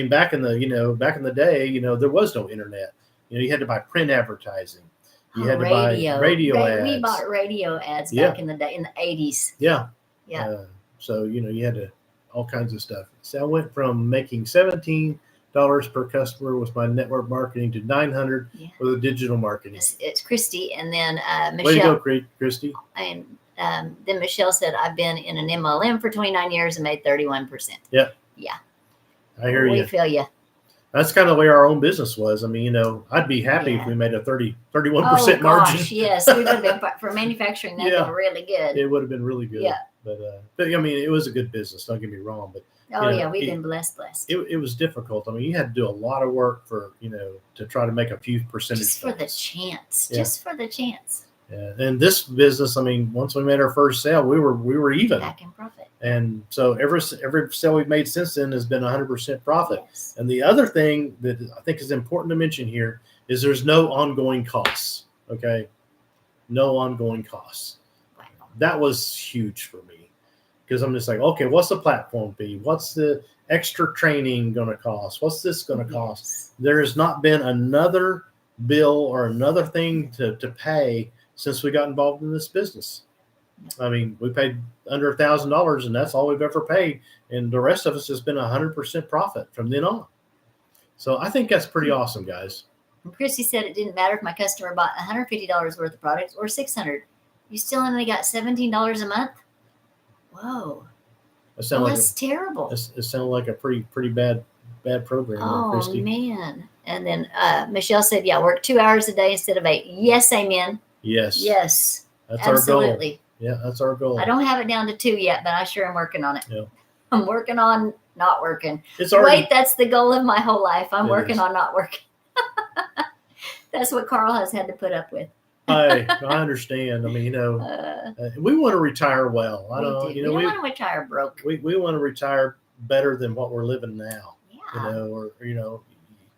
Back in the day, there was no internet. You had to buy print advertising. You had to buy radio ads. We bought radio ads back in the day, in the 80s. Yeah. So, you had to, all kinds of stuff. So I went from making $17 per customer with my network marketing to $900 with the digital marketing. It's Christy. And then Michelle. Way to go, Christy. And then Michelle said, I've been in an MLM for 29 years and made 31%. Yeah. Yeah. I hear you. We feel you. That's kind of the way our own business was. I mean, I'd be happy if we made a 31% margin. Yes, we would have been for manufacturing. That'd been really good. It would have been really good. Yeah. But I mean, it was a good business. Don't get me wrong. But we've been blessed. It was difficult. I mean, you had to do a lot of work for to try to make a few percentage. Just for the chance. Yeah. Just for the chance. Yeah. And this business, I mean, once we made our first sale, we were even back in profit. And so every sale we've made since then has been 100% profit. Yes. And the other thing that I think is important to mention here is there's no ongoing costs. Okay, no ongoing costs. Wow. That was huge for me because I'm just like, okay, what's the platform fee? What's the extra training going to cost? What's this going to cost? There has not been another bill or another thing to pay since we got involved in this business. I mean, we paid under $1,000 and that's all we've ever paid. And the rest of us has been 100% profit from then on. So I think that's pretty awesome, guys. And Chrissy said it didn't matter if my customer bought $150 worth of products or $600. You still only got $17 a month. Whoa. That's terrible. It sounded like a pretty bad program. Christy. Man. And then Michelle said, work 2 hours a day instead of 8. Yes, amen. Yes. That's absolutely. Our goal. Yeah, that's our goal. I don't have it down to 2 yet, but I sure am working on it. Yeah. I'm working on not working. Wait, that's the goal of my whole life. I'm working on not working. That's what Carl has had to put up with. I understand. I mean, we want to retire well. We don't want to retire broke. We want to retire better than what we're living now. Yeah.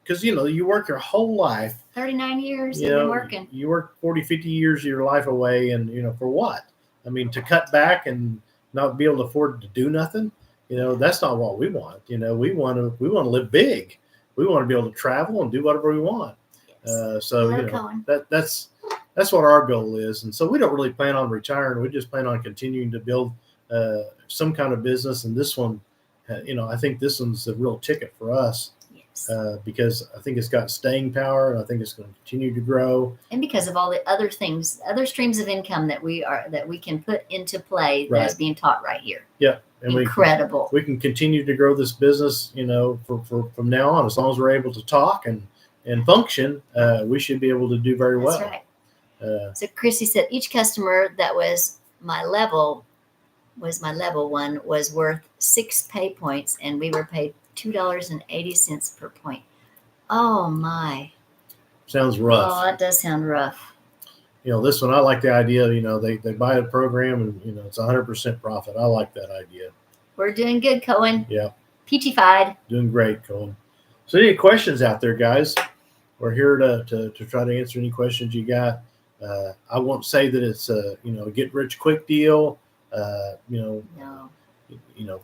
Because, you work your whole life. 39 years you've been working. You work 40, 50 years of your life away. And, for what? I mean, to cut back and not be able to afford to do nothing, that's not what we want. We want to live big. We want to be able to travel and do whatever we want. Yes. That's what our goal is. And so we don't really plan on retiring. We just plan on continuing to build some kind of business. And this one, I think this one's the real ticket for us. Because I think it's got staying power and I think it's going to continue to grow. And because of all the other things, other streams of income that we can put into play that's being taught right here. Yeah. And incredible. We can continue to grow this business, for from now on. As long as we're able to talk and function, we should be able to do very well. That's right. So Chrissy said each customer that was my level one was worth 6 pay points and we were paid $2.80 per point. Oh my. Sounds rough. Oh, that does sound rough. This one, I like the idea, they buy a program and, it's 100% profit. I like that idea. We're doing good, Cohen. Yeah. Peachy-fied. Doing great, Cohen. So any questions out there, guys? We're here to try to answer any questions you got. I won't say that it's a, get rich quick deal. No.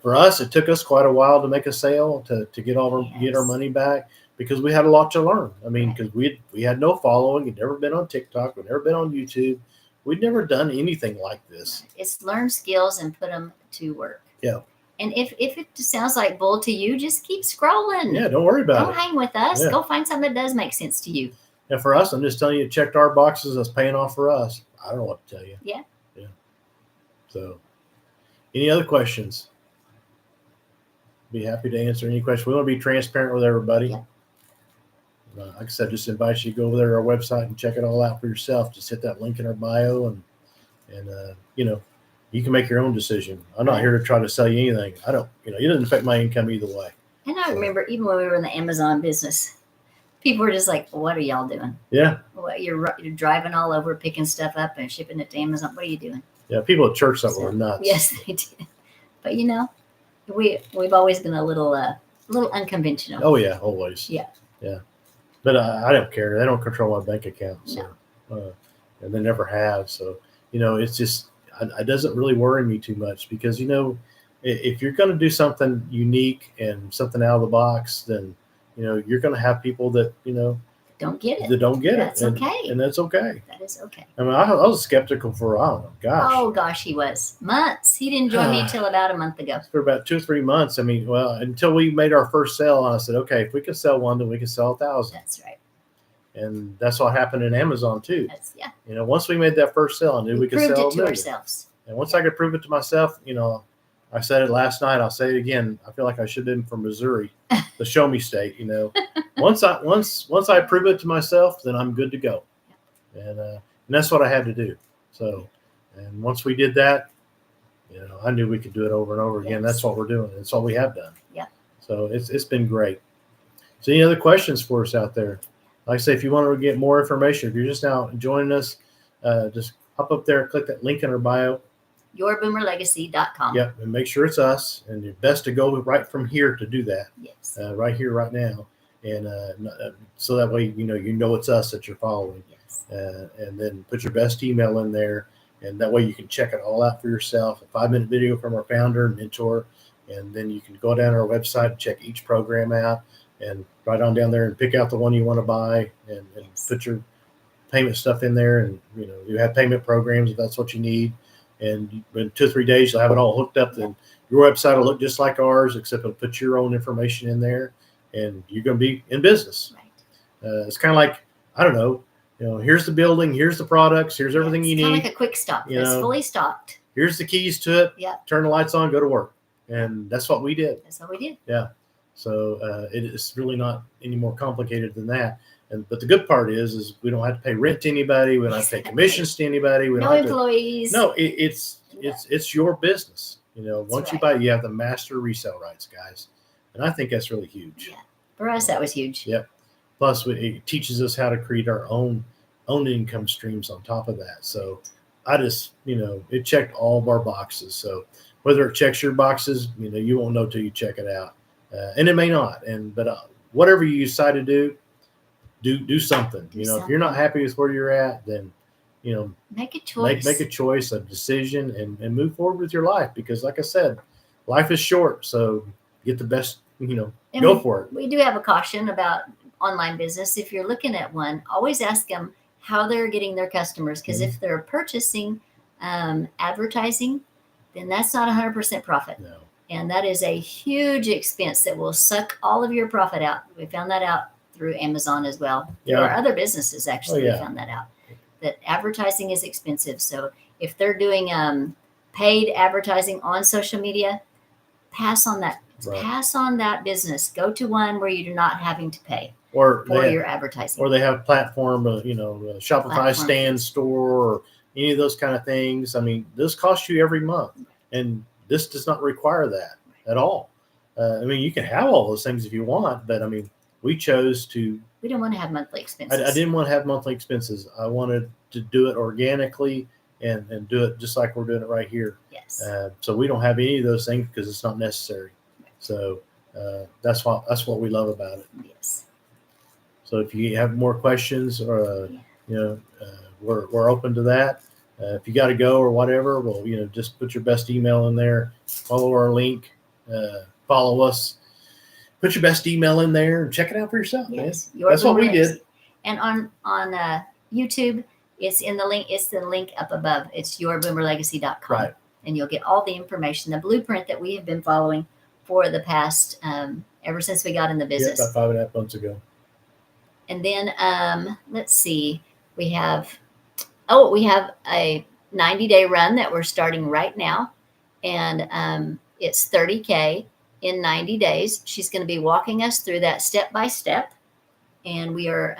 For us, it took us quite a while to make a sale to get our money back because we had a lot to learn. I mean, because we had no following. We'd never been on TikTok. We'd never been on YouTube. We'd never done anything like this. It's learn skills and put them to work. Yeah. And if it sounds like bull to you, just keep scrolling. Yeah, don't worry about it. Don't hang with us. Yeah. Go find something that does make sense to you. And for us, I'm just telling you, it checked our boxes. That's paying off for us. I don't know what to tell you. Yeah. Yeah. So, any other questions? Be happy to answer any question. We want to be transparent with everybody. Yeah. Like I said, just invite you to go over there to our website and check it all out for yourself. Just hit that link in our bio and you can make your own decision. I'm not here to try to sell you anything. I don't, it doesn't affect my income either way. And I remember even when we were in the Amazon business, people were just like, what are y'all doing? Yeah. What, you're driving all over, picking stuff up and shipping it to Amazon. What are you doing? Yeah. People at church that were nuts. Yes, they did. But we've always been a little unconventional. Oh yeah. Always. Yeah. Yeah. But I don't care. They don't control my bank account. So, no. And they never have. So, it's just, it doesn't really worry me too much because, if you're going to do something unique and something out of the box, then, you're going to have people that, don't get it. That don't get That's it. Okay. And that's okay. That is okay. I mean, I was skeptical for, I don't know, gosh. Oh, gosh, he was. Months. He didn't join me until about a month ago. For about 2 or 3 months. I mean, until we made our first sale, I said, okay, if we can sell one, then we can sell 1,000. That's right. And that's what happened in Amazon too. Yeah. Once we made that first sale, I knew we could sell to ourselves. And once I could prove it to myself, I said it last night. I'll say it again. I feel like I should have been from Missouri, the show me state. Once I prove it to myself, then I'm good to go. And that's what I had to do. So, and once we did that, I knew we could do it over and over again. Yes. That's what we're doing. That's all we have done. Yeah. So it's been great. So any other questions for us out there? Like I say, if you want to get more information, if you're just now joining us, just hop up there, click that link in our bio. yourboomerlegacy.com. Yep, and make sure it's us. And it's best to go right from here to do that. Yes. Right here, right now, and so that way you know it's us that you're following. Yes. And then put your best email in there, and that way you can check it all out for yourself. A 5-minute video from our founder and mentor, and then you can go down our website and check each program out, and right on down there and pick out the one you want to buy, and Yes. put your payment stuff in there, and you have payment programs if that's what you need. And in 2 or 3 days, you'll have it all hooked up. Then your website will look just like ours, except it'll put your own information in there, and you're going to be in business. Right. It's kind of like, I don't know, here's the building, here's the products, here's everything you need. Kind of like a quick stop. It's fully stocked. Here's the keys to it. Yeah. Turn the lights on, go to work. And that's what we did. That's what we did. Yeah. So it is really not any more complicated than that. But the good part is we don't have to pay rent to anybody. We don't have to pay commissions to anybody. We No don't have employees. it's your business. Once you buy it, you have the master resale rights, guys. And I think that's really huge. Yeah. For us, that was huge. Yep. Plus, it teaches us how to create our own income streams on top of that. So I just, it checked all of our boxes. So whether it checks your boxes, you won't know till you check it out. And it may not. But whatever you decide to do something. If you're not happy with where you're at, then, make a choice. Make a choice, a decision, and move forward with your life. Because like I said, life is short. So get the best, go for it. We do have a caution about online business. If you're looking at one, always ask them how they're getting their customers. Because if they're purchasing advertising, then that's not 100% profit. No. And that is a huge expense that will suck all of your profit out. We found that out through Amazon as well. Yeah. There are other businesses, actually, Oh, yeah. we found that out. That advertising is expensive. So if they're doing paid advertising on social media, pass on that. Right. Pass on that business. Go to one where you're not having to pay Or for your advertising. Or they have platform, Shopify Platform. stand store, or any of those kind of things. I mean, this costs you every month, and this does not require that at all. You can have all those things if you want, but we chose to. We don't want to have monthly expenses. I didn't want to have monthly expenses. I wanted to do it organically and do it just like we're doing it right here. Yes. So we don't have any of those things because it's not necessary. So that's what we love about it. Yes. So if you have more questions, or we're open to that. If you got to go or whatever, well, just put your best email in there. Follow our link. Follow us. Put your best email in there and check it out for yourself. Yes. Man. That's what we did. And on YouTube, it's in the link. It's the link up above. It's yourboomerlegacy.com. Right. And you'll get all the information, the blueprint that we have been following for the past, ever since we got in the business. Yeah, about 5.5 months ago. And then let's see, we have a 90-day run that we're starting right now, and it's 30K in 90 days. She's going to be walking us through that step by step, and we are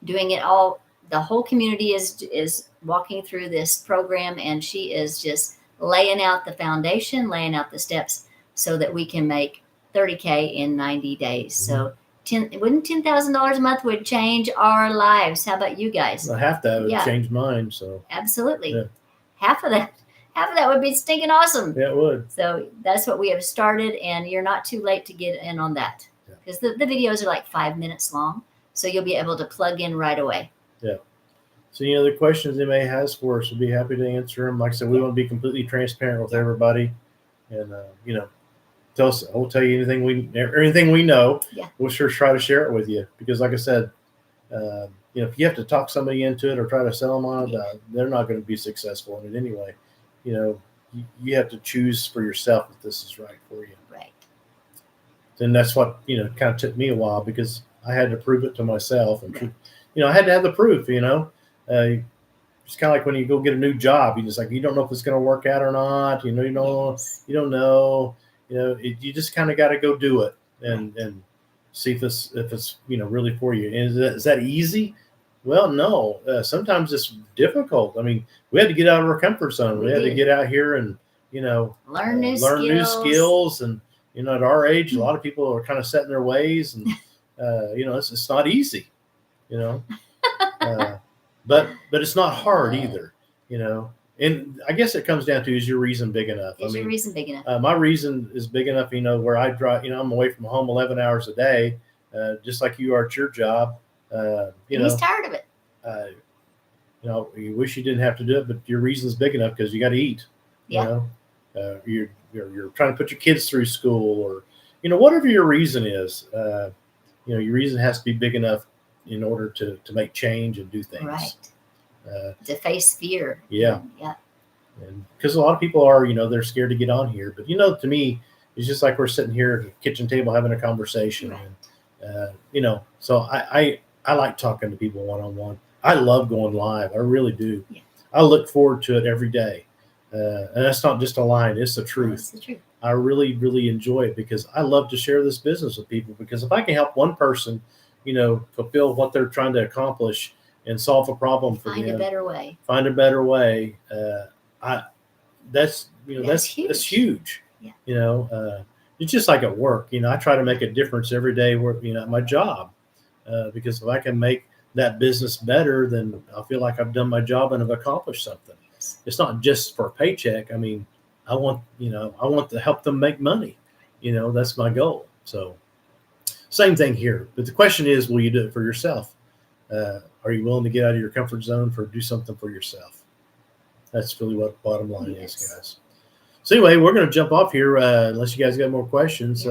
doing it all. The whole community is walking through this program, and she is just laying out the foundation, laying out the steps so that we can make 30K in 90 days. So wouldn't $10,000 a month would change our lives? How about you guys? Well, half that would change mine. So absolutely, yeah. half of that would be stinking awesome. Yeah, it would. So that's what we have started, and you're not too late to get in on that, because the videos are like 5 minutes long, so you'll be able to plug in right away. Yeah. So any other questions they may have for us, we'll be happy to answer them. Like I said, we want to be completely transparent with everybody, and we'll tell you everything we know. Yeah. We'll sure try to share it with you, because like I said, if you have to talk somebody into it or try to sell them on it, they're not going to be successful in it anyway. You have to choose for yourself if this is right for you. Right. And that's what, kind of took me a while, because I had to prove it to myself, and I had to have the proof, It's kind of like when you go get a new job. You just like, you don't know if it's going to work out or not. You don't know. You just kind of got to go do it and see if it's really for you. And is that easy? Well, no. Sometimes it's difficult. I mean, we had to get out of our comfort zone. We had to get out here and learn new skills. And at our age, a lot of people are kind of set in their ways, and it's not easy. But it's not hard either. And I guess it comes down to, is your reason big enough? Your reason big enough? My reason is big enough, where I drive, I'm away from home 11 hours a day, just like you are at your job. And he's tired of it. You wish you didn't have to do it, but your reason is big enough because you got to eat. Yeah. You're trying to put your kids through school, or, whatever your reason is, your reason has to be big enough in order to make change and do things. Right. To face fear. Yeah. Yeah. And because a lot of people are, they're scared to get on here. But, to me, it's just like we're sitting here at the kitchen table having a conversation. Right. And, so I like talking to people one-on-one. I love going live. I really do. Yeah. I look forward to it every day. And that's not just a line. It's the truth. It's the truth. I really, really enjoy it because I love to share this business with people, because if I can help one person, fulfill what they're trying to accomplish and solve a problem for them. Find a better way. That's huge. Yeah. It's just like at work. I try to make a difference every day at my job, because if I can make that business better, then I feel like I've done my job and have accomplished something. Yes. It's not just for a paycheck. I mean, I want to help them make money. That's my goal. So same thing here. But the question is, will you do it for yourself? Are you willing to get out of your comfort zone do something for yourself? That's really what the bottom line is, guys. So anyway, we're going to jump off here, unless you guys got more questions.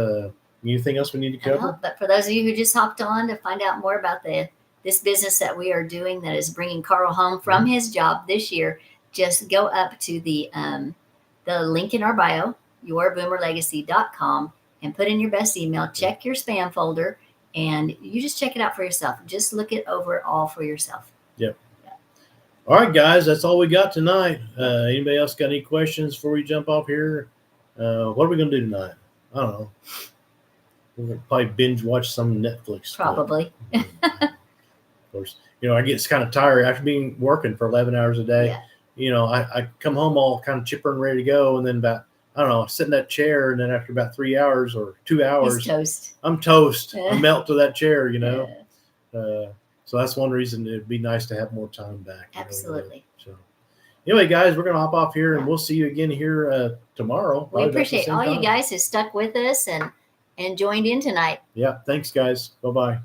Anything else we need to cover? No, but for those of you who just hopped on to find out more about this business that we are doing that is bringing Carl home from his job this year, just go up to the link in our bio, yourboomerlegacy.com, and put in your best email. Check your spam folder, and you just check it out for yourself. Just look it over all for yourself. Yep. Yeah. All right, guys, that's all we got tonight. Anybody else got any questions before we jump off here? What are we going to do tonight? I don't know. We're going to probably binge watch some Netflix. Probably. Of course, I get kind of tired after being working for 11 hours a day. Yeah. I come home all kind of chipper and ready to go, and then I sit in that chair, and then after about 3 hours or 2 hours, I'm toast. I melt to that chair, Yeah. So that's one reason it'd be nice to have more time back. Absolutely. So anyway, guys, we're going to hop off here, and we'll see you again here tomorrow. We appreciate all you guys who stuck with us and joined in tonight. Yeah. Thanks, guys. Bye-bye.